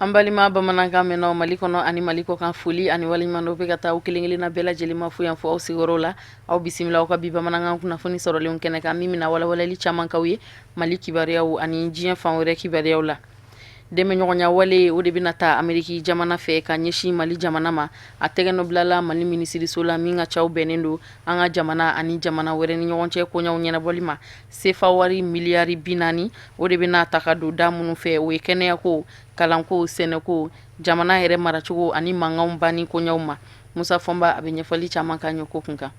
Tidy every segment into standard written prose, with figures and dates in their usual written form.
Ambalima bamanankan mɛnnaw Mali kɔnɔ ani Mali kɔ kan foli ani waleɲumandɔw bɛ ka taa aw kelen na bɛɛ lajɛlen ma fo yan fɔ aw sigiyɔrɔ la aw bisimila aw ka bi bamanankan kunnafoni sɔrɔlenw kɛnɛ kan min bɛna walawalali caman k'aw ye Mali kibaruyaw ani diɲɛ fan wɛrɛ kibaruyaw la. Dɛmɛɲɔgɔnya wale o de bɛna taa Ameriki jamana fɛ ka ɲɛsin Mali jamana ma a tɛgɛnɔbilala Mali minisiriso la min ka caw bɛnnen don an ka jamana ani jamana wɛrɛ ni ɲɔgɔn cɛ koɲɛw ɲɛnabɔli ma sefa wari miliyari 40 o de bɛna ta ka don da minnu fɛ o ye kɛnɛyako kalanko sɛnɛko jamana yɛrɛ maracogo ani mankanw banni koɲɛw ma. Musa Fɔnba a bɛ ɲɛfɔli caman k'an ye ko kunkan.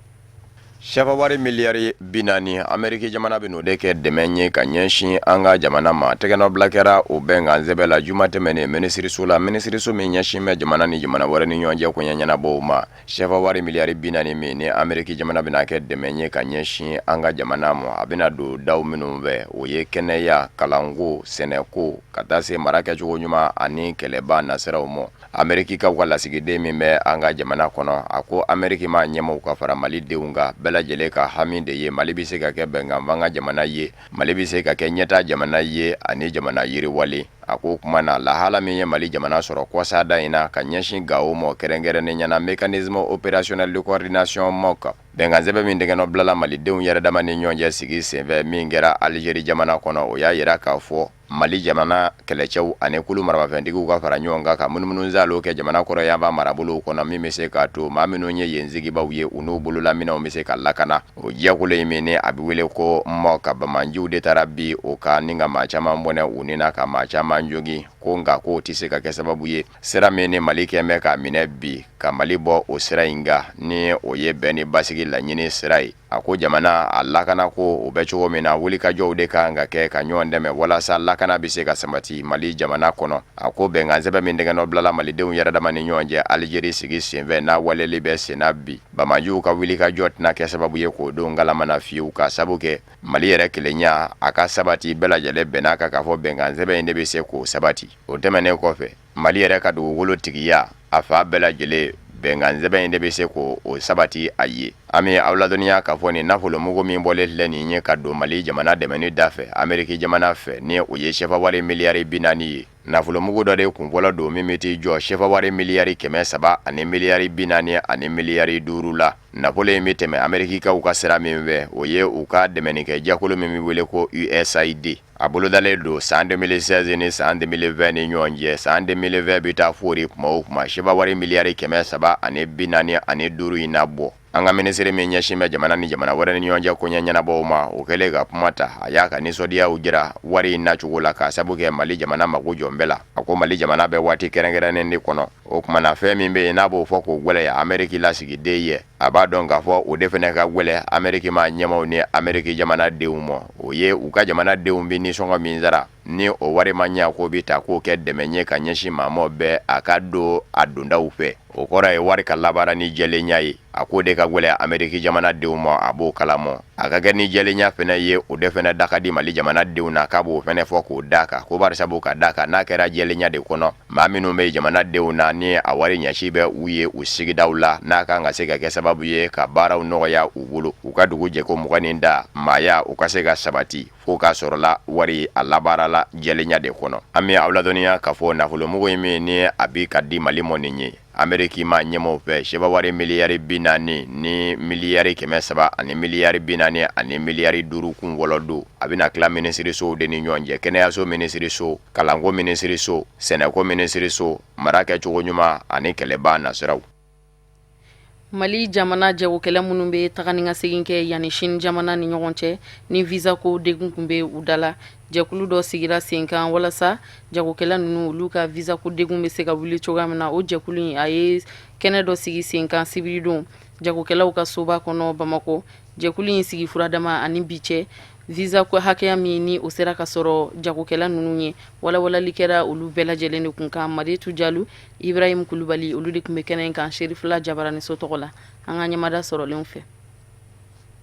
Sefa wari miliyari 40 Ameriki jamana bɛ n'o de kɛ dɛmɛ ye ka ɲɛsin an ka jamana ma tɛgɛnɔbila kɛra o bɛnkan sɛbɛn la juma tɛmɛnen minisiriso la minisiriso min ɲɛsin bɛ jamana ni jamana wɛrɛ ni ɲɔgɔn cɛ koɲɛ ɲɛnabɔw ma sefa wari miliyari 40 min ni Ameriki jamana bɛna kɛ dɛmɛ ye ka ɲɛsin an ka jamana ma a bɛna don daw minnu fɛ o ye kɛnɛya kalanko sɛnɛko ka taa se mara kɛcogo ɲuman ani kɛlɛba nasiraw ma Ameriki ka lasigiden min bɛ an ka jamana kɔnɔ a ko Ameriki ma ɲɛmɔgɔw ka fara malidenw kan bɛɛ lajɛlen ka hami de ye Mali bɛ se ka kɛ bɛnkanfan ka jamana ye Mali bɛ se ka kɛ ɲɛta jamana ye ani jamana yiriwale a ko kuma na lahala min ye Mali jamana sɔrɔ kɔsada in na ka ɲɛsin Gao ma kɛrɛnkɛrɛnnen ɲɛna mécanisme opérationnel de coordination MOC bɛnkan sɛbɛn min tɛgɛnɔbilala malidenw yɛrɛ dama ni ɲɔgɔn cɛ sigi senfɛ min kɛra Aligérie jamana kɔnɔ o y'a yira k'a fɔ Mali jamana kɛlɛcɛw ani kulu marabafɛntigiw ka fara ɲɔgɔn kan ka munumunu zalo kɛ jamana kɔrɔ yanfan marabolow kɔnɔ min bɛ se k'a to maa minnu ye yen sigibaw ye u n'u bololaminɛw bɛ se ka lakana o jɛkulu in min ni a bɛ wele ko MOC ka bamanjiw de taara bi o kan ni ka maa caman bɔnɛ u ni na ka maa caman jogi ko nka ko tɛ se ka kɛ sababu ye sira min ni Mali kɛn bɛ ka minɛ bi ka Mali bɔ o sira in kan ni o ye bɛn ni basigi laɲini sira ye a ko jamana a lakana ko o bɛ cogo min na wulikajɔw de kan ka kɛ ka ɲɔgɔn dɛmɛ walasa lakana bɛ se ka sabati Mali jamana kɔnɔ a ko bɛnkan sɛbɛn min tɛgɛnɔbilala malidenw yɛrɛ dama ni ɲɔgɔn cɛ Aligérie sigi senfɛ n'a waleli bɛ senna bi bamajiw ka wulikajɔ tɛna kɛ sababu ye k'o don galamana fiyewu ka sabu kɛ Mali yɛrɛ kelenya a ka sabati bɛɛ lajɛlen bɛnna kan k'a fɔ bɛnkan sɛbɛn in de bɛ se k'o sabati o tɛmɛnen kɔfɛ Mali yɛrɛ ka dugukolo tigiya a fa bɛɛ lajɛlen bɛnkan sɛbɛn in de bɛ se k'o sabati a ye an bɛ aw ladɔnniya k'a fɔ nin nafolomugu min bɔlen filɛ nin ye ka don Mali jamana dɛmɛni da fɛ Ameriki jamana fɛ ni o ye sefa wari miliyari 40 ye nafolomugu dɔ de kunfɔlɔ don min bɛ t'i jɔ sefa wari miliyari 300 ani miliyari 40 ani miliyari 5 la nafolo in bɛ tɛmɛ Amerikikaw ka sira min fɛ o ye u ka dɛmɛnikɛ jɛkulu min bɛ wele ko USAID a bolodalen don san 2016 ni san 2020 ni ɲɔgɔn cɛ san 2020 bɛ taa fori kuma o kuma sefa wari miliyari 300 ani 40 ani 5 in na bɔ an ka minisiri min ɲɛsin bɛ jamana ni jamana wɛrɛ ni ɲɔgɔn cɛ koɲɛ ɲɛnabɔw ma o kɛlen ka kuma ta a y'a ka nisɔndiyaw jira wari in nacogo la ka sabu kɛ Mali jamana mago jɔ bɛɛ la a ko Mali jamana bɛ waati kɛrɛnkɛrɛnnen de kɔnɔ o kuma na fɛn min bɛ yen n'a b'o fɔ k'o gwɛlɛya Ameriki lasigiden ye a b'a dɔn k'a fɔ o de fɛnɛ ka gwɛlɛ Ameriki ma ɲɛmaw ni Ameriki jamanadenw ma o ye u ka jamanadenw bɛ nisɔngɔ min sara ni o wari ma ɲɛ k'o bɛ ta k'o kɛ dɛmɛ ye ka ɲɛsin maamaw bɛɛ a ka don a dondaw fɛ o kɔrɔ ye wari ka labaara ni jɛlenya ye a ko de ka gwɛlɛ Ameriki jamanadenw ma a b'o kalama a ka kɛ ni jɛlenya fɛnɛ ye o de fɛnɛ da ka di Mali jamanadenw na k'a b'o fɛnɛ fɔ k'o da kan ko barisa b'o ka da kan n'a kɛra jɛlenya de kɔnɔ maa minnu bɛ jamanadenw na ni a wari ɲɛsi bɛ u ye u sigidaw la n'a kan ka se ka kɛ sababu ye ka baaraw nɔgɔya u bolo u ka dugu jɛko mugan da maaya u ka se ka sabati fo k'a sɔrɔla wari a labaarala jɛlenya de kɔnɔ an bɛ aw ladɔnniya k'a fɔ nafolomugu in min ni a bi ka di Mali mɔ nin ye Ameriki ma ɲɛmɔgɔw fɛ sefa wari miliyari 40 ni miliyari 300 ani miliyari 40 ani miliyari 5 kun wɔlɔ don a bɛna tila minisirisow de ni ɲɔgɔn cɛ kɛnɛyaso minisiriso kalanko minisiriso sɛnɛko minisiriso mara kɛcogo ɲuman ani kɛlɛba nasiraw Mali jamana jagokɛla minnu bɛ taga ni ka segin kɛ yanni Chine jamana ni ɲɔgɔn cɛ ni visa ko degun kun bɛ u dala jɛkulu dɔ sigira sen kan walasa jagokɛla ninnu olu ka visa ko degun bɛ se ka wuli cogoya min na o jɛkulu in a ye kɛnɛ dɔ sigi sen kan sibiri don jagokɛlaw ka soba kɔnɔ Bamako jɛkulu in sigi furadama ani bi cɛ visa ko hakɛya min ni o sera ka sɔrɔ jagokɛla ninnu ye walawalali kɛra olu bɛɛ lajɛlen de kun kan Mariétou Diallo Ibrahim Kulubali olu de kun bɛ kɛnɛ in kan Sherifula Jabaraniso tɔgɔ la an ka ɲɛmada sɔrɔlenw fɛ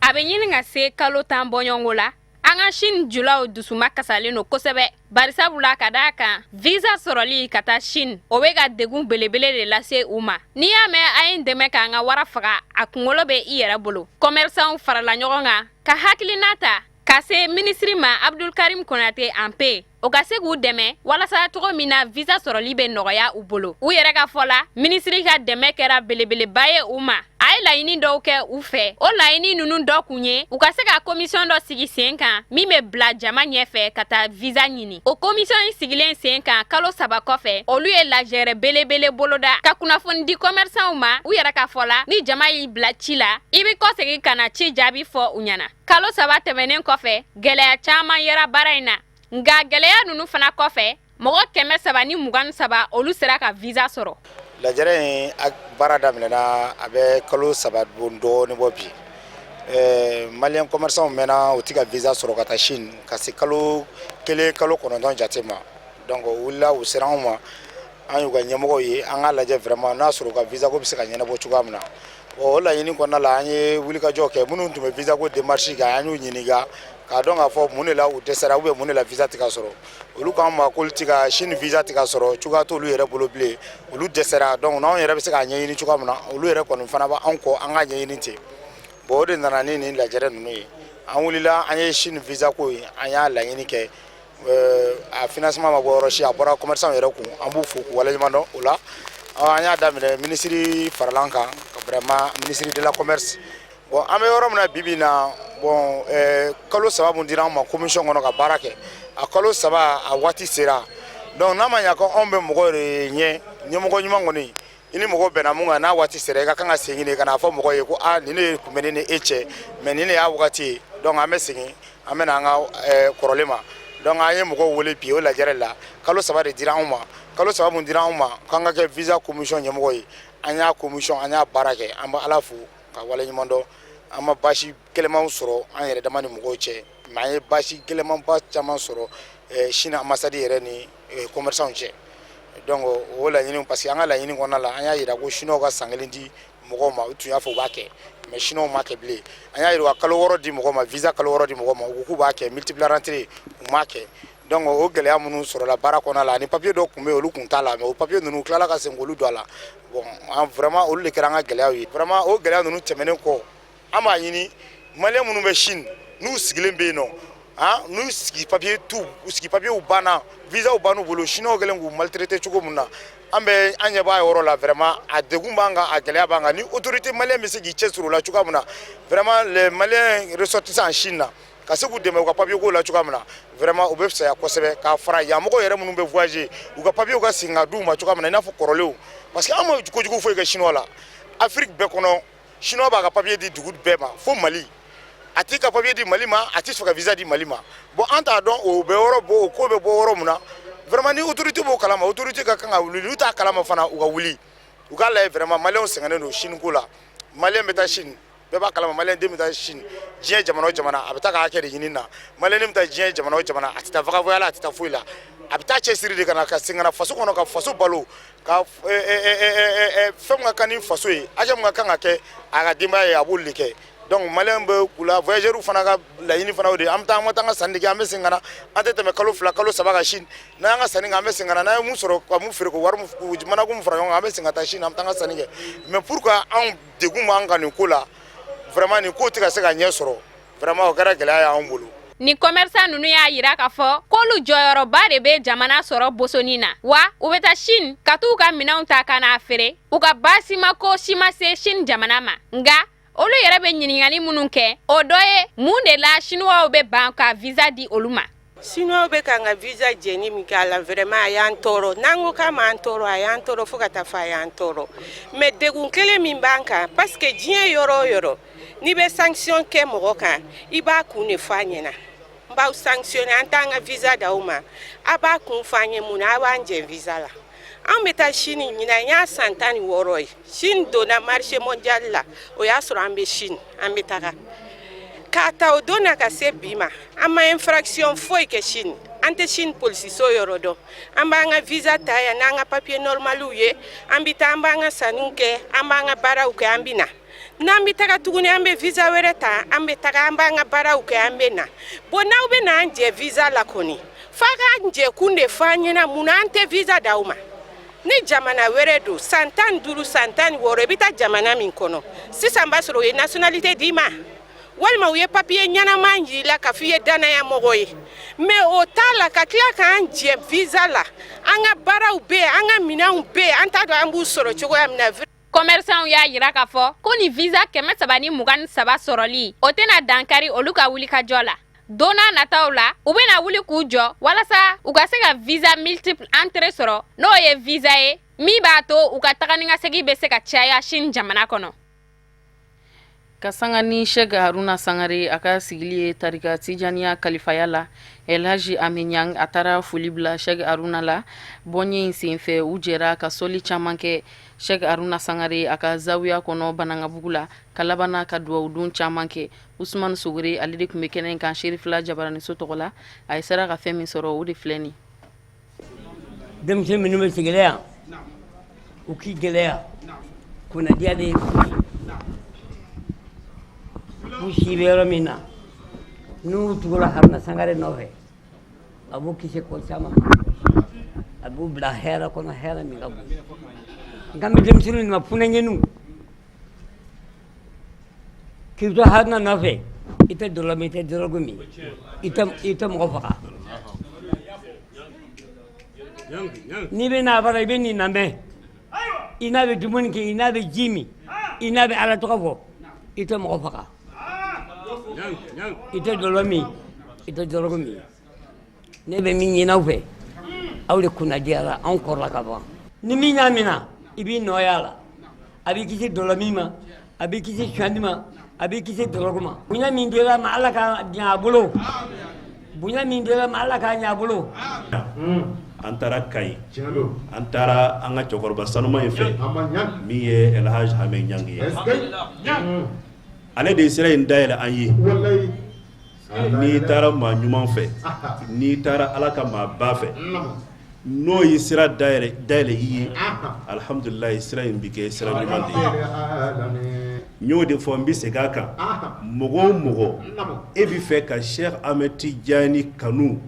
a bɛ ɲini ka se kalo 10 bɔɲɔngo la an ka Chine julaw dusuma kasalen no kosɛbɛ barisabula ka d'a kan visa sɔrɔli ka taa Chine o bɛ ka degun belebele de lase u ma n'i y'a mɛn a ye dɛmɛ k'an ka wara faga a kunkolo bɛ i yɛrɛ bolo commerçants farala ɲɔgɔn kan ka hakilina ta ka se ministre ma Abdul Karim Konate Ampe o ka se k'u dɛmɛ walasa cogo min na visa sɔrɔli bɛ nɔgɔya u bolo u yɛrɛ ka fɔ la minisiri ka dɛmɛ kɛra belebeleba ye u ma a ye laɲini dɔw kɛ u fɛ o laɲini ninnu dɔ kun ye u ka se ka komisiyɔn dɔ sigi sen kan min bɛ bila jama ɲɛfɛ ka taa visa ɲini o komisiyɔn in sigilen sen kan kalo 3 kɔfɛ olu ye lajɛrɛ belebele boloda ka kunnafoni di commerçantw ma u yɛrɛ ka fɔ la ni jama y'i bila ci la i bɛ kɔsegi ka na ci jaabi fɔ u ɲɛna kalo 3 tɛmɛnen kɔfɛ gɛlɛya caman yera baara in na nka gɛlɛya ninnu fana kɔfɛ mɔgɔ 323 olu sera ka visa sɔrɔ lajɛrɛ in baara daminɛna a bɛ kalo 3 dɔɔni bɔ bi malien commerçants mɛnna u tɛ ka visa sɔrɔ ka taa Chine ka se kalo 1 kalo 9 jate ma donc u wulila u sera anw ma an y'u ka ɲɛmɔgɔw ye an ka lajɛ vraiment n'a sɔrɔ u ka visa ko bɛ se ka ɲɛnabɔ cogoya min na o laɲini kɔnɔna la an ye wulikajɔ kɛ minnu tun bɛ visa ko démarche kɛ an y'u ɲininka k'a dɔn k'a fɔ mun de la u dɛsɛra ou bien mun de la visa tɛ ka sɔrɔ olu k'an ma k'olu tɛ ka Chine visa tɛ ka sɔrɔ cogoya t'olu yɛrɛ bolo bilen olu dɛsɛra donc n'anw yɛrɛ bɛ se k'a ɲɛɲini cogoya min na olu yɛrɛ kɔni fana b'anw kɔ an ka ɲɛɲini ten bon o de nana ni nin lajɛrɛ ninnu ye an wulila an ye Chine visa ko ye an y'a laɲini kɛ a financement ma bɔ yɔrɔ si a bɔra commerçant yɛrɛ kun an b'u fo k'u waleɲuman dɔn o la an y'a daminɛ ministre farala an kan vraiment ministre de la commerce bon an bɛ yɔrɔ min na bibi na bon kalo 3 mun dira an ma commission kɔnɔ ka baara kɛ a kalo 3 a waati sera donc n'a ma ɲɛ ko anw bɛ mɔgɔ de ɲɛ ɲɛmɔgɔ ɲuman kɔni i ni mɔgɔ bɛnna mun kan n'a waati sera i ka kan ka segin de ka n'a fɔ mɔgɔ ye ko nin de kun bɛ ne ni e cɛ mais nin de y'a wagati ye donc an bɛ segin an bɛ na an ka kɔrɔlen ma donc an ye mɔgɔw wele bi o lajɛrɛ la kalo 3 de dira anw ma kalo 3 mun dira anw ma k'an ka kɛ visa commission ɲɛmɔgɔ ye an y'a commission an y'a baara kɛ an bɛ Ala fo ka waleɲuman dɔn an ma basi gɛlɛmanw sɔrɔ an yɛrɛ dama ni mɔgɔw cɛ mais an ye basi gɛlɛmanba caman sɔrɔ Chine ambassade yɛrɛ ni commerçants cɛ donc o laɲini parce que an ka laɲini kɔnɔna la an y'a yira ko Chinois ka san 1 di mɔgɔw ma u tun y'a fɔ u b'a kɛ mais Chinois ma kɛ bilen an y'a yira ka kalo 6 di mɔgɔw ma visa kalo 6 di mɔgɔw ma u ko k'u b'a kɛ multiple rentrée u ma kɛ donc o gɛlɛya minnu sɔrɔla baara kɔnɔna la ni papier dɔ tun bɛ olu kun t'a la mais o papier ninnu tilala ka segin k'olu don a la bon vraiment olu de kɛra an ka gɛlɛyaw ye vraiment o gɛlɛya ninnu tɛmɛnen kɔ an b'a ɲini malien minnu bɛ Chine n'u sigilen bɛ yen nɔ n'u sigi papier u sigi papier banna visa banna u bolo Chinois kɛlen k'u maltraiter cogo min na an ɲɛ b'a yɔrɔ la vraiment a degun b'an kan a gɛlɛya b'an kan ni autorité malien bɛ se k'i cɛsiri o la cogoya min na vraiment les maliens ressortissants en Chine na ka se k'u dɛmɛ u ka papier ko la cogoya min na vraiment u bɛ fisaya kosɛbɛ k'a fara yan mɔgɔ yɛrɛ minnu bɛ voyager u ka papier ka segin ka d'u ma cogoya min na i n'a fɔ kɔrɔlenw parce que an ma kojugu foyi kɛ Chinois la Afrique bɛɛ kɔnɔ Chinois b'a ka papier di dugu bɛɛ ma fo Mali a t'i ka papier di Mali ma a t'i fɛ ka visa di Mali ma bon an t'a dɔn o bɛ yɔrɔ bɔ o ko bɛ bɔ yɔrɔ min na vraiment ni autorité b'o kalama autorité ka kan ka wuli n'u t'a kalama fana u ka wuli u k'a lajɛ vraiment maliyɛnw sɛgɛnnen don Chine ko la maliyɛn bɛ taa Chine bɛɛ b'a kalama maliyɛn den bɛ taa Chine diɲɛ jamana o jamana a bɛ taa ka hakɛ de ɲini na maliyɛn bɛ taa diɲɛ jamana o jamana a tɛ taa vagabond la a tɛ taa foyi la a bɛ taa cɛsiri de ka na ka segin ka na faso kɔnɔ ka faso balo ka fɛn min ka kan ni faso ye hakɛ min ka kan ka kɛ a ka denbaya ye a b'olu de kɛ donc maliyɛn bɛ k'u la voyageurs fana ka laɲini fana o de an bɛ taa an ka taa an ka sanni kɛ an bɛ segin ka na an tɛ tɛmɛ kalo 2 kalo 3 ka Chine n'an y'an ka sanni kɛ an bɛ segin ka na n'an ye mun sɔrɔ ka mun feere ko wari mana ko mun fara ɲɔgɔn kan an bɛ segin ka taa Chine an bɛ taa an ka sanni kɛ mais pour que anw degun b'an kan nin ko la vraiment nin ko tɛ ka se ka ɲɛ sɔrɔ vraiment o kɛra gɛlɛya y'anw bolo. Ni commerçant ninnu y'a yira k'a fɔ k'olu jɔyɔrɔba de bɛ jamana sɔrɔ bosonni na wa u bɛ taa Chine ka t'u ka minɛnw ta ka n'a feere u ka baasi ma ko si ma se Chine jamana ma nka olu yɛrɛ bɛ ɲininkali minnu kɛ o dɔ ye mun de la Chinois bɛ ban ka visa di olu ma. Chinois bɛ ka n ka visa jɛni min kɛ a la vraiment a y'an tɔɔrɔ n'an ko k'a m'an tɔɔrɔ a y'an tɔɔrɔ fo ka taa fɔ a y'an tɔɔrɔ mais degun kelen min b'an kan parce que diɲɛ yɔrɔ o yɔrɔ n'i bɛ sanction kɛ mɔgɔ kan i b'a kun de fɔ a ɲɛna n b'aw sanctionner an t'an ka visa d'aw ma a b'a kun fɔ an ye mun na a b'an jɛ visa la an bɛ taa Chine ɲinan n y'a san 16 ye Chine donna marché mondial la o y'a sɔrɔ an bɛ Chine an bɛ taga k'a ta o don na ka se bi ma an ma infraction foyi kɛ Chine an tɛ Chine polisiso yɔrɔ dɔn an b'an ka visa ta yan n'an ka papier normalw ye an bɛ taa an b'an ka sanniw kɛ an b'an ka baaraw kɛ an bɛ na n'an bɛ taga tuguni an bɛ visa wɛrɛ ta an bɛ taga an b'an ka baaraw kɛ an bɛ na bon n'aw bɛ na an jɛ visa la kɔni f'a k'an jɛ kun de fɔ an ɲɛna mun na an tɛ visa d'aw ma ni jamana wɛrɛ don san 15 san 16 i bɛ taa jamana min kɔnɔ sisan b'a sɔrɔ o ye nationalité d'i ma walima u ye papiye ɲɛnaman yirila ka fɔ i ye danaya mɔgɔ ye mais o t'a la ka tila k'an jɛ visa la an ka baaraw bɛ yen an ka minɛnw bɛ yen an t'a dɔn an b'u sɔrɔ cogoya min na. Commerçants y'a yira k'a fɔ ko ni visa 323 sɔrɔli o tɛna dankari olu ka wulikajɔ la. Don n'a nataw la u bɛna wuli k'u jɔ walasa u ka se ka visa multiple entrée sɔrɔ n'o ye visa ye min b'a to u ka taga ni ka segin bɛ se ka caya Chine jamana kɔnɔ. Ka sanga ni Sheikh Haruna Sangare a ka sigili ye tarika Tijaniya kalifaya la El Haji Aminyang a taara foli bila Sheikh Haruna la bɔnɲɛ in senfɛ u jɛra ka soli caman kɛ Sheikh Haruna Sangare a ka zawiya kɔnɔ Banangabugu la ka labana ka duwawudun caman kɛ Usman Sogore ale de tun bɛ kɛnɛ kan Sherifila Jabaraniso tɔgɔ la a ye sera ka fɛn min sɔrɔ o de filɛ nin. Denmisɛn minnu bɛ sigila yan u k'i gɛlɛya kunnadiya de u si bɛ yɔrɔ min na n'u tugula Haruna Sangare nɔfɛ a b'u kisi ko caman a b'u bila hɛrɛ kɔnɔ hɛrɛ min ka bon nka n bɛ denmisɛnninw ma funɛŋɛniw k'i to Haruna nɔfɛ i tɛ dɔlɔ min i tɛ dɔrɔgu min i tɛ mɔgɔ faga n'i bɛ n'a bara i bɛ nin lamɛn i n'a bɛ dumuni kɛ i n'a bɛ ji min i n'a bɛ Ala tɔgɔ fɔ i tɛ mɔgɔ faga i tɛ dɔlɔ min i tɛ dɔrɔgu min ne bɛ min ɲini aw fɛ aw de kunnadiyara anw kɔrɔla ka ban ni min y'a minɛ i b'i nɔya a la a b'i kisi dɔlɔ min ma a b'i kisi suɲɛni ma a b'i kisi dɔrɔgu ma bonya min dira ma Ala ka ɲɛ a bolo bonya min dira ma Ala ka ɲɛ a bolo. An taara Kayi an taara an ka cɛkɔrɔba sanuma in fɛ min ye El Hadj Hame Ɲang ye ale de ye sira in dayɛlɛ an ye n'i taara maa ɲuman fɛ n'i taara Ala ka maa ba fɛ n'o ye sira dayɛlɛ i ye alhamdulilayi sira in bi kɛ sira ɲuman de ye n y'o de fɔ n bɛ segin a kan mɔgɔ o mɔgɔ e bɛ fɛ ka Cheikh Ahmed Tidiane kanu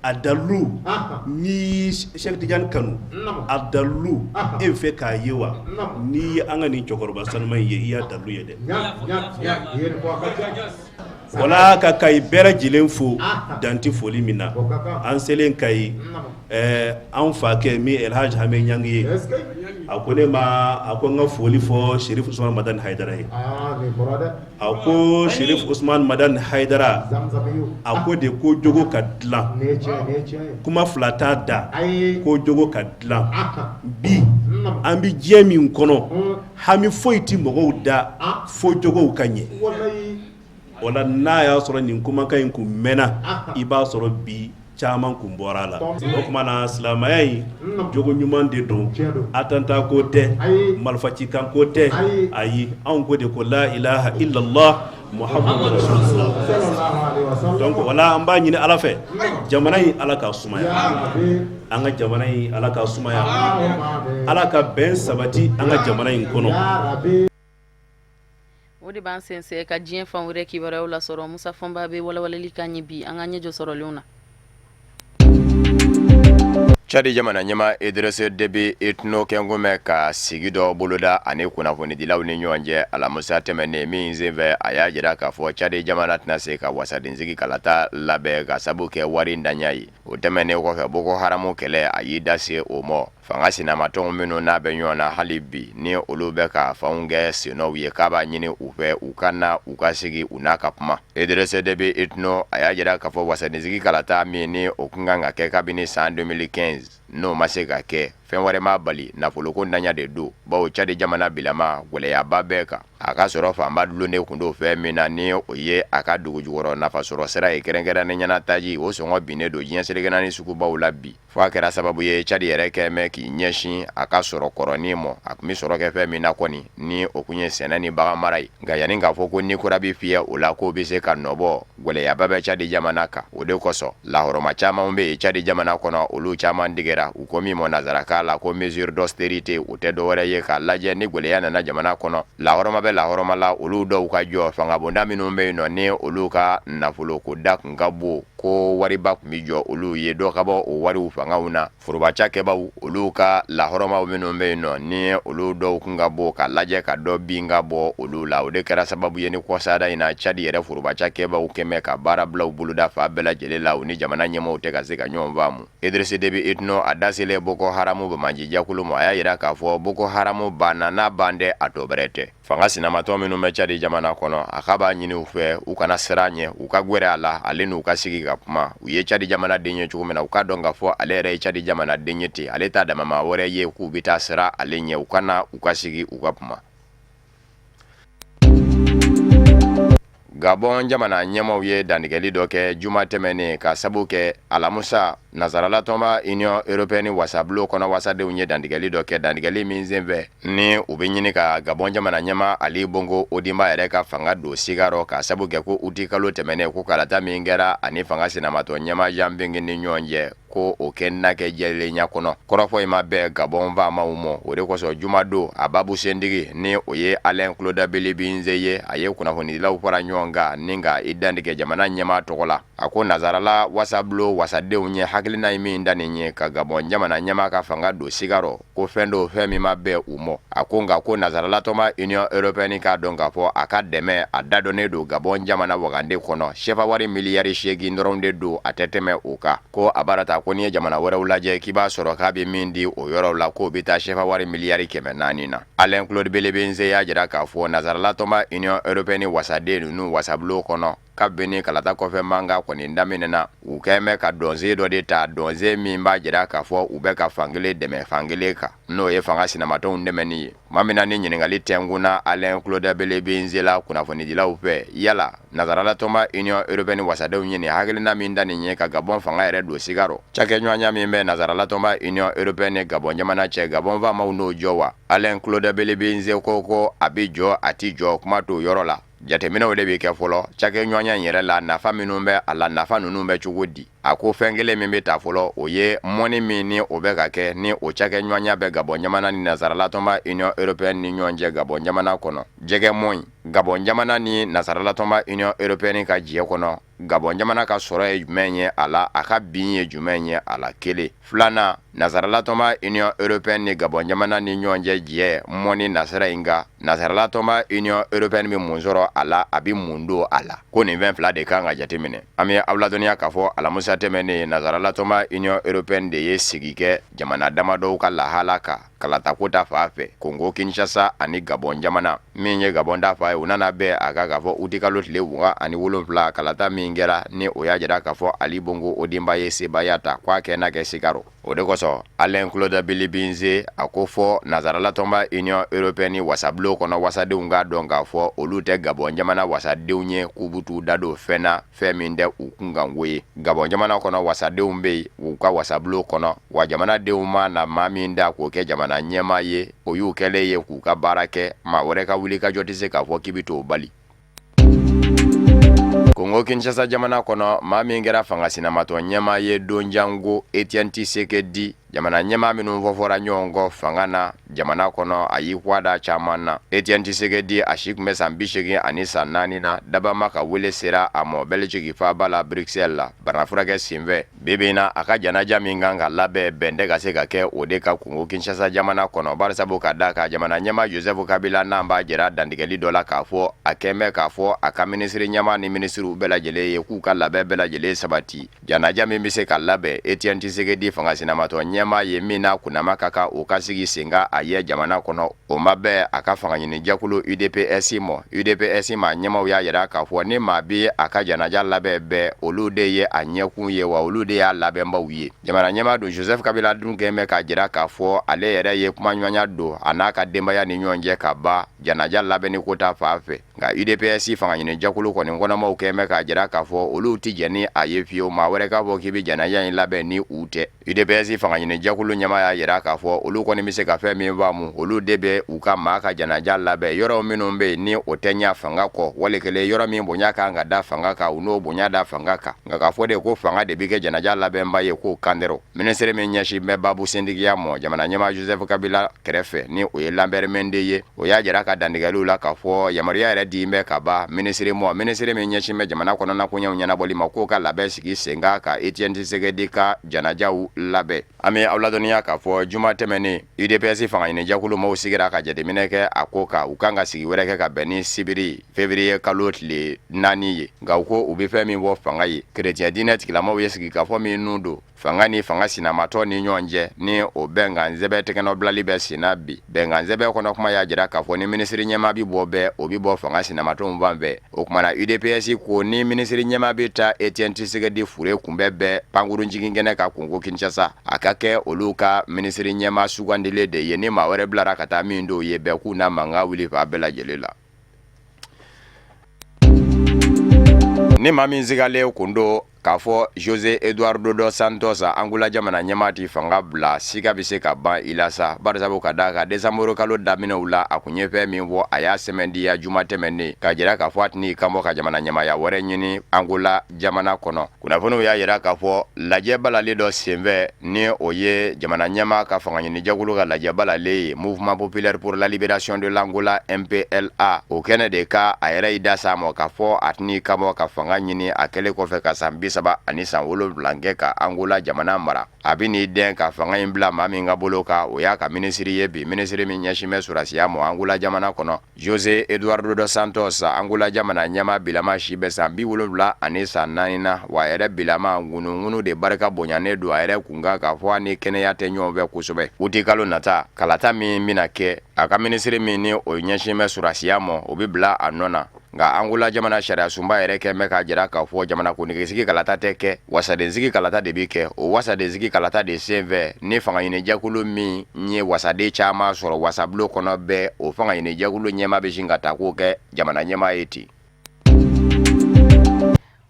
a dalu ni Cheikh Tidiane kanu a dalu e bɛ fɛ k'a ye wa n'i ye an ka nin cɛkɔrɔba sanuma in ye i y'a dalu ye dɛ wala ka Kayi bɛɛ lajɛlen fo danti foli min na an selen Kayi an fa kɛ min El Hadj Hame Ɲang ye a ko ne ma a ko n ka foli fɔ Sherif Usman Madani Haidara ye a ko Sherif Usman Madani Haidara a ko de ko jogo ka dilan kuma fila t'a da ko jogo ka dilan bi an bi diɲɛ min kɔnɔ hami foyi tɛ mɔgɔw da fo jogow ka ɲɛ wala n'a y'a sɔrɔ nin kumakan in kun mɛnna i b'a sɔrɔ bi caman kun bɔra la o kuma na silamɛya in jogo ɲuman de don atanta ko tɛ marifacikan ko tɛ ayi anw ko de ko la ilaha illallah muhammadu rasulullah donc wala an b'a ɲini Ala fɛ jamana in Ala ka sumaya an ka jamana in Ala ka sumaya Ala ka bɛn sabati an ka jamana in kɔnɔ. O de b'an sensɛn ka diɲɛ fan wɛrɛ kibaruyaw lasɔrɔ Musa Fɔnba bɛ walawalali k'a ɲɛ bi an ka ɲɛjɔ sɔrɔlenw na. Chadi jamana ɲɛma Idrissa Déby Itno kɛngomɛ ka sigi dɔ boloda ani kunnafonidilaw ni ɲɔgɔn cɛ alamusa tɛmɛnen min senfɛ a y'a jira k'a fɔ Chadi jamana tɛna se ka wasadensigi kalata labɛn ka sabu kɛ wari ntanya ye o tɛmɛnen kɔfɛ Boko Haramu kɛlɛ a y'i da se o ma fanga sinamatɔnw minnu n'a bɛ ɲɔgɔn na hali bi ni olu bɛ ka fanw kɛ senɔw ye k'a b'a ɲini u fɛ u ka na u ka sigi u n'a ka kuma Idrissa Déby Itno a y'a jira k'a fɔ wasadensigi kalata min ni o kun kan ka kɛ kabini san 2015 n'o ma se ka kɛ fɛn wɛrɛ ma bali nafoloko ntanya de don bawo Chadi jamana bilama gwɛlɛyaba bɛɛ kan a ka sɔrɔ fanba dulonnen kun do fɛn min na ni o ye a ka dugu jukɔrɔ nafasɔrɔ sira ye kɛrɛnkɛrɛnnen ɲɛna taji o sɔngɔ binnen don diɲɛ selekɛnɛ ni sugubaw la bi fo a kɛra sababu ye Chadi yɛrɛ kɛmɛ k'i ɲɛsin a ka sɔrɔ kɔrɔnin mɔ a kun bi sɔrɔ kɛ fɛn min na kɔni ni o kun ye sɛnɛ ni bagan mara ye nka yanni k'a fɔ ko ni kora bi fiyɛ o la ko bɛ se ka nɔbɔ gwɛlɛyaba bɛ Chadi jamana kan o de kosɔn lahɔrɔma caman bɛ yen Chadi jamana kɔnɔ olu caman digɛra u ko min mɔ nazarakan la ko mesure d'austérité o tɛ dɔwɛrɛ ye k'a lajɛ ni gwɛlɛya nana jamana kɔnɔ lahɔrɔma bɛ lahɔrɔma la olu dɔw ka jɔ fanga bonda minnu bɛ yen nɔ ni olu ka nafolo ko da kun ka bon ko wariba kun bi jɔ olu ye dɔ ka bɔ o wariw fangaw na forobacakɛbaw olu ka lahɔrɔmaw minnu bɛ yen nɔ ni olu dɔw kun ka bɔ ka lajɛ ka dɔ bin ka bɔ olu la o de kɛra sababu ye ni kɔsada in na Chadi yɛrɛ forobacakɛbaw kɛmɛ ka baarabilaw boloda fa bɛɛ lajɛlen la u ni jamana ɲɛmaaw tɛ ka se ka ɲɔgɔn faamu. Idrisi Debi Itno a daselen Boko Haramu bamaji jakulu ma a y'a yira k'a fɔ Boko Haramu banna n'a ban dɛ a tɔ bɛrɛ tɛ. Fanga sinamatɔ minnu bɛ Chadi jamana kɔnɔ a ka b'a ɲini u fɛ u kana siran ɲɛ u ka gwɛrɛ a la ale n'u ka sigi ka kuma u ye Chadi jamana den ye cogo min na u ka dɔn k'a fɔ ale yɛrɛ ye Chadi jamana den ye ten ale t'a dama maa wɛrɛ ye k'u bɛ taa sira ale ɲɛ u kana u ka sigi u ka kuma. Gabon jamana ɲɛmaaw ye dantigɛli dɔ kɛ juma tɛmɛnen ka sabu kɛ Alamusa Nazaраlatɔma Union Européenne wasabulon kɔnɔ wasadenw ye dantigɛli dɔ kɛ dantigɛli min senfɛ ni u bɛ ɲini ka Gabon jamana ɲɛmaa Ali Bongo Odimba yɛrɛ ka fanga don sigarɔ ka sabu kɛ ko uti kalo tɛmɛnen ko kalata min kɛra ani fanga sinamatɔ ɲɛmaa Jean Bengue ni ɲɔgɔn cɛ ko o kɛ na kɛ jɛlenya kɔnɔ kɔrɔfɔ in ma bɛɛ Gabon faamaw mɔ o de kosɔn juma don a babu sendigi ni o ye Alain Claude Bilibinze ye a ye kunnafonidilaw fara ɲɔgɔn kan ni ka i dantigɛ jamana ɲɛmaa tɔgɔ la a ko Nazarala wasabulon wasadenw ye hakilina ye min da nin ye ka Gabon jamana ɲɛmaa ka fanga don sigarɔ ko fɛn do fɛn min ma bɛɛ u mɔ a ko nka ko Nazaralatɔma Union Européenne k'a dɔn k'a fɔ a ka dɛmɛ a dadɔnnen don Gabon jamana wagande kɔnɔ sefa wari miliyari 8 dɔrɔn de don a tɛ tɛmɛ o kan ko a barata ko ni ye jamana wɛrɛw lajɛ k'i b'a sɔrɔ k'a bɛ min di o yɔrɔw la k'o bɛ taa sefa wari miliyari 400 na Alain Claude Bilibinze y'a jira k'a fɔ Nazaralatɔma Union Européenne wasaden ninnu wasabulon kɔnɔ ka bɛnni kalata kɔfɛ manga kɔni daminɛna u kɛmɛ ka dɔnze dɔ de ta dɔnze min b'a jira k'a fɔ u bɛ ka fankelen dɛmɛ fankelen kan n'o ye fanga sinamatɔw dɛmɛni ye ma mina ni ɲininkali tɛnkunna Alain Claude Bilibinze la kunnafonidilaw fɛ yala Nazaralatɔma Union Européenne wasadenw ye nin hakilina min da nin ye ka Gabon fanga yɛrɛ don sigarɔ cakɛɲɔgɔnya min bɛ Nazaralatɔma Union Européenne Gabon jamana cɛ Gabon faamaw n'o jɔ wa Alain Claude Bilibinze ko a bɛ jɔ a ti jɔ kuma t'o yɔrɔ la jateminɛw de bɛ kɛ fɔlɔ cakɛɲɔgɔnya in yɛrɛ la nafa minnu bɛ a la nafa ninnu bɛ cogo di a ko fɛn kelen min bɛ ta fɔlɔ o ye mɔni min ni o bɛ ka kɛ ni o cakɛɲɔgɔnya bɛ Gabon jamana ni Nazaralatɔma Union Européenne ni ɲɔgɔn cɛ Gabon jamana kɔnɔ jɛgɛ mɔn Gabon jamana ni Nazaralatɔma Union Européenne ka jɛ kɔnɔ Gabon jamana ka sɔrɔ ye jumɛn ye a la a ka bin ye jumɛn ye a la kelen filanan Nazaralatɔma Union Européenne ni Gabon jamana ni ɲɔgɔn cɛ jɛ mɔni nasira in kan Nazaralatɔma Union Européenne bɛ mun sɔrɔ a la a bɛ mun don a la ko nin fɛn fila de kan ka jateminɛ an bɛ aw ladɔnniya k'a fɔ Alamusa tɛmɛnen Nazaralatɔma Union Européenne de ye sigi kɛ jamana damadɔw ka lahala kan kalatako ta fan fɛ Congo Kinshasa ani Gabon jamana min ye Gabon ta fa ye u nana bɛɛ a ka k'a fɔ uti kalo tile 27 kalata min kɛra ni o y'a jira k'a fɔ Ali Bongo Odimba ye sebaya ta k'a kɛ na kɛ sigarɔ o de kosɔn Alain Claude Bilibinze a ko fɔ Nazaralatɔma Union Européenne wasabulon kɔnɔ wasadenw k'a dɔn k'a fɔ olu tɛ Gabon jamana wasadenw ye k'u bɛ t'u da don fɛn na fɛn min tɛ u kunkanko ye Gabon jamana kɔnɔ wasadenw bɛ yen u ka wasabulon kɔnɔ wa jamanadenw ma na maa min da k'o kɛ jamana ɲɛmaa ye o y'u kɛlen ye k'u ka baara kɛ maa wɛrɛ ka wuli ka jɔ tɛ se k'a fɔ k'i bɛ t'o bali Congo Kinshasa jamana kɔnɔ maa min kɛra fanga sinamatɔ ɲɛmaa ye don jango Etienne Tshisekedi jamana ɲɛmaa minnu fɔfɔra ɲɔgɔn kɔ fanga na jamana kɔnɔ a y'i kwada caman na Etienne Tshisekedi a si tun bɛ san 80 ani san 4 na dabama ka wele sera a mɔ Belgique faaba la Bruxelles la banafurakɛ senfɛ bibi in na a ka janaja min kan ka labɛn bɛn tɛ ka se ka kɛ o de ka Congo Kinshasa jamana kɔnɔ barisabu ka da ka jamana ɲɛmaa Joseph Kabila n'an b'a jira dantigɛli dɔ la k'a fɔ a kɛnbɛ k'a fɔ a ka minisiri ɲɛmaa ni minisiriw bɛɛ lajɛlen ye k'u ka labɛn bɛɛ lajɛlen sabati janaja min bɛ se ka labɛn Etienne Tshisekedi fanga sinamatɔ ɲɛmaa ye min n'a kunnama ka kan o ka sigi senga a ye jamana kɔnɔ o ma bɛɛ a ka fanga ɲini jɛkulu UDPS mɔ UDPS ma ɲɛmaaw y'a yira k'a fɔ ni maa bi a ka janaja labɛn bɛɛ olu de ye a ɲɛkun ye wa olu de y'a labɛnbaw ye jamana ɲɛmaa don Joseph Kabila dun kɛn bɛ k'a jira k'a fɔ ale yɛrɛ ye kuma ɲɔgɔnya don a n'a ka denbaya ni ɲɔgɔn cɛ ka ban janaja labɛnni ko ta fan fɛ nka UDPS fanga ɲini jɛkulu kɔni kɔnɔmaw kɛn bɛ k'a jira k'a fɔ olu ti jɛn ni a ye fiyewu maa wɛrɛ k'a fɔ k'i bɛ janaja in labɛn ni u tɛ UDPS fanga ɲini ɲini jɛkulu ɲɛma y'a yira k'a fɔ olu kɔni bɛ se ka fɛn min faamu olu de bɛ u ka maa ka janaja labɛn yɔrɔ minnu bɛ yen ni o tɛ ɲa fanga kɔ wali kelen yɔrɔ min bonya kan ka da fanga kan u n'o bonya da fanga kan nka k'a fɔ de ko fanga de bɛ kɛ janaja labɛnba ye k'o kandɛrɛ minisiri min ɲɛsin bɛ babu sendigiya mɔ jamana ɲɛma Joseph Kabila kɛrɛfɛ ni o ye Lambert Mende ye o y'a jira ka dantigɛliw la k'a fɔ yamaruya yɛrɛ di bɛ ka ban minisiri min ɲɛsin bɛ jamana kɔnɔna koɲɛw ɲɛnabɔli ma k'o ka labɛn sigi sen kan ka Etienne Tshisekedi ka janajaw labɛn an bɛ aw ladɔnniya k'a fɔ juma tɛmɛnen UDPS fanga ɲini jɛkulu maaw sigira ka jateminɛ kɛ a ko kan u kan ka sigi wɛrɛ kɛ ka bɛn ni sibiri février kalo tile 4 ye nka u ko u bɛ fɛn min bɔ fanga ye chrétien diinɛ tigilamaw ye sigi k'a fɔ min nun don fanga ni fanga sinamatɔ ni ɲɔgɔn cɛ ni o bɛnkan sɛbɛn tɛgɛnɔbilali bɛ senna bi bɛnkan sɛbɛn kɔnɔ kuma y'a jira k'a fɔ ni minisiri ɲɛma bi bɔ bɛɛ o bi bɔ fanga sinamatɔw fan fɛ o kumana UDPS ko ni minisiri ɲɛma bi ta Etienne Tshisekedi fure kunbɛ bɛɛ pankurun jigin kɛnɛ ka kunko Kinshasa a ka kɛ olu ka minisiri ɲɛma sugandile de ye ni maa wɛrɛ bilara ka taa min dɔw ye bɛɛ k'u na mankan wuli fa bɛɛ lajɛlen la ni maa min sigalen kun don k'a fɔ José Eduardo dos Santos Angola jamana ɲɛmaati fanga bila siga bɛ se ka ban i la sa barisabu ka da ka décembre kalo daminɛw la a kun ye fɛn min fɔ a y'a sɛmɛndiya juma tɛmɛnen ka jira k'a fɔ a tɛn'i kanbɔ ka jamana ɲɛmaya wɛrɛ ɲini Angola jamana kɔnɔ kunnafoniw y'a jira k'a fɔ lajɛ balalen dɔ senfɛ ni o ye jamana ɲɛma ka fanga ɲini jɛkulu ka lajɛ balalen ye Mouvement populaire pour la libération de l'Angola MPLA o kɛnɛ de ka a yɛrɛ i da s'a ma k'a fɔ a tɛn'i kanbɔ ka fanga ɲini a kɛlen kɔfɛ ka san 30 ani san 7 kɛ ka Angola jamana mara a bɛ n'i den ka fanga in bila maa min ka bolo kan o y'a ka minisiri ye bi minisiri min ɲɛsin bɛ surasiya ma Angola jamana kɔnɔ José Eduardo dos Santos Angola jamana ɲɛma bilama si bɛ san 70 ani san 4 na wa a yɛrɛ bilama ŋunuŋunu de barika bonyanen don a yɛrɛ kun kan k'a fɔ a ni kɛnɛya tɛ ɲɔgɔn fɛ kosɛbɛ uti kalo nata kalata min bɛna kɛ a ka minisiri min ni o ɲɛsin bɛ surasiya ma o bɛ bila a nɔ na nka Angola jamana sariya sunba yɛrɛ kɛ bɛ ka jira k'a fɔ jamana kunigisigi kalata tɛ kɛ wasadensigi kalata de bi kɛ o wasadensigi kalata de senfɛ ni fanga ɲini jɛkulu min ye wasaden caman sɔrɔ wasabulon kɔnɔ bɛɛ o fanga ɲini jɛkulu ɲɛma bɛ sin ka taa k'o kɛ jamana ɲɛma ye ten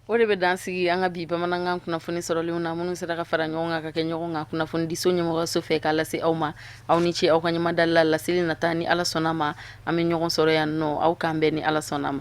o de bɛ dan sigi an ka bi bamanankan kunnafoni sɔrɔlenw na minnu sera ka fara ɲɔgɔn kan ka kɛ ɲɔgɔn kan kunnafoni diso ɲɛmɔgɔso fɛ k'a lase aw ma aw ni ce aw ka ɲɛmadali la laseli nata ni Ala sɔnna ma an bɛ ɲɔgɔn sɔrɔ yan nɔ aw k'an bɛn ni Ala sɔnna ma